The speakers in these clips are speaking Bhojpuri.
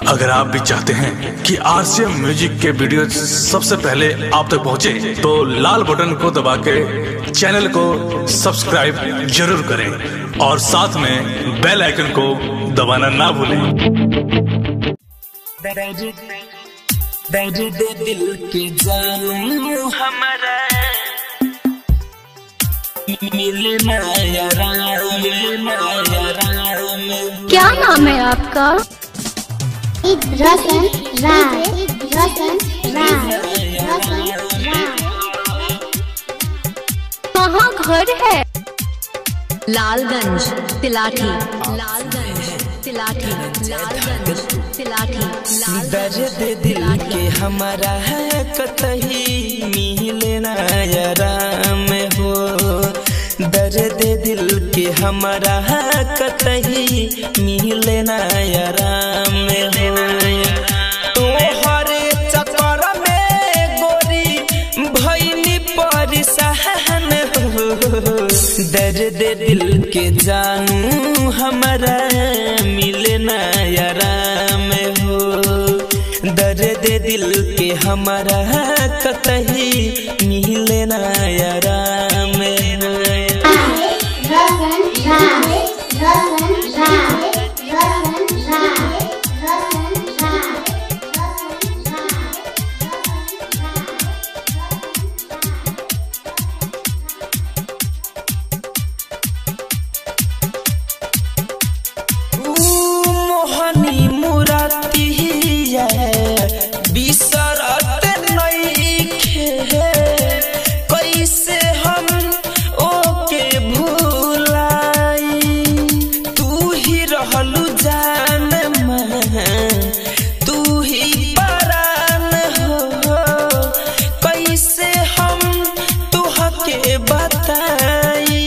अगर आप भी चाहते हैं कि आरसीएम म्यूजिक के वीडियो सबसे पहले आप तक पहुंचे, तो लाल बटन को दबा के चैनल को सब्सक्राइब जरूर करें और साथ में बेल आइकन को दबाना ना भूलें। दर्द दिल के जानू हमारा मिलना यार, क्या नाम है आपका? रसन राय, रसन राय, रसन राय। कहाँ घर है? लालगंज तिलाठी, लालगंज तिलाठी, लालगंज तिलाठी। दर्द दिल के हमारा है कतही मिलना याराम हो, दर्द दिल के हमारा है कतही मिलना याराम हो। तो हरे चक्कर में गोरी भइनी परेशान हो, दर्द दिल के जानू हमारा मिलना याराम हो, दर्द दिल के हमारा कतही मिलना याराम हो। रसन राय, रसन राय, रसन राय, रसन राय, रसन राय। मोहनी मुराती बिसरत नइखे, कैसे हम ओके भुलाई। तू ही रहलू जान तू ही परान हो, कैसे हम तुहके बताई।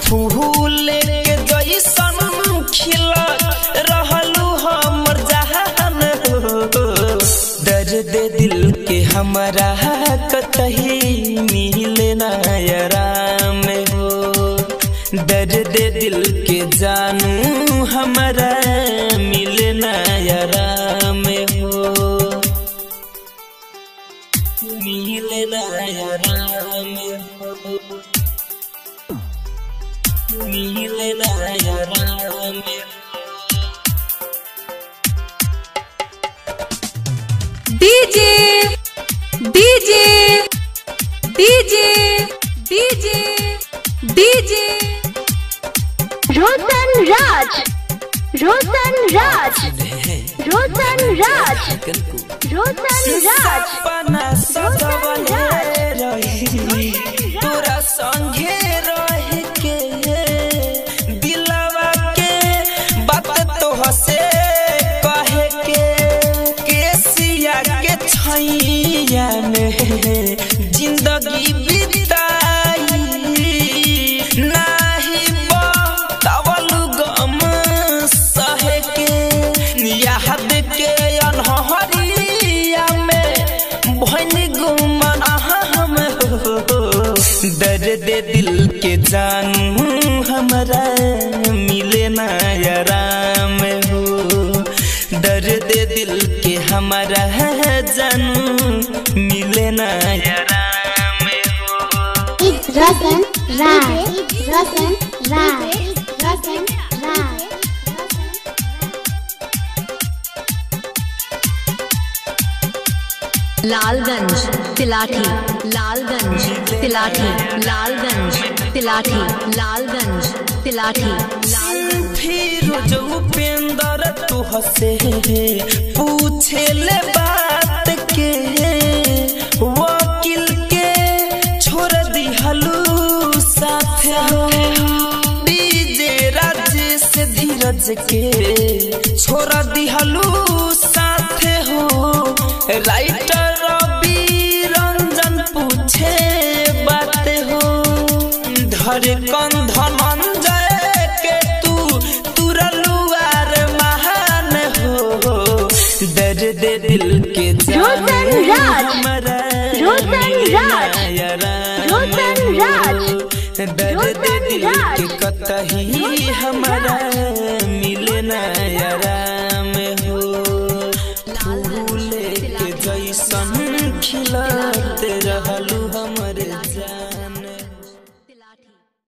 फूल के जैसन खिला रहलू हमर जहान हो, दर्द दिल के हमारा कतही मिलना याराम हो, दर्द दिल के जानू हमारा मिलना याराम हो, मिलना याराम हो, मिलना याराम हो। DJ DJ DJ DJ DJ Roshan Raj, Roshan Raj, Roshan Raj, Roshan Raj. सपना सजवले रही तोरा संगे रह के, दिलवा के बात तोहसे कहे के, केसिया के छैया में जिंदगी बिताई। नाही बतावलू गम सहे के, याद के अनहरिया में भइनी गुमन हम हो, दर्द दिल के जानू हमारा मिलना याराम हो, दर्द दिल के हमारा जानू मिलना याराम हो। रसन राय, रसन राय, रसन राय। लालगंज तिलाठी, लालगंज तिलाठी, लालगंज तिलाठी, लालगंज तिलाठी, लालगंज। फिर जो उपेंद्र तुहसे पूछे ले बात के, वकील के छोड़ दिहलू साथ हो, डीजे राजेश धीरज के छोड़ दिहलू साथ हो, राइटर रवि रंजन पूछे बात हो, धरे धनंजय के तू तुरलुआर महान हो, दर्द दिल के रोशन राज, हमारा रोशन राज, रोशन राज, दर्द दिल के कतही हमारा मिलना याराम हो। खिलाते रह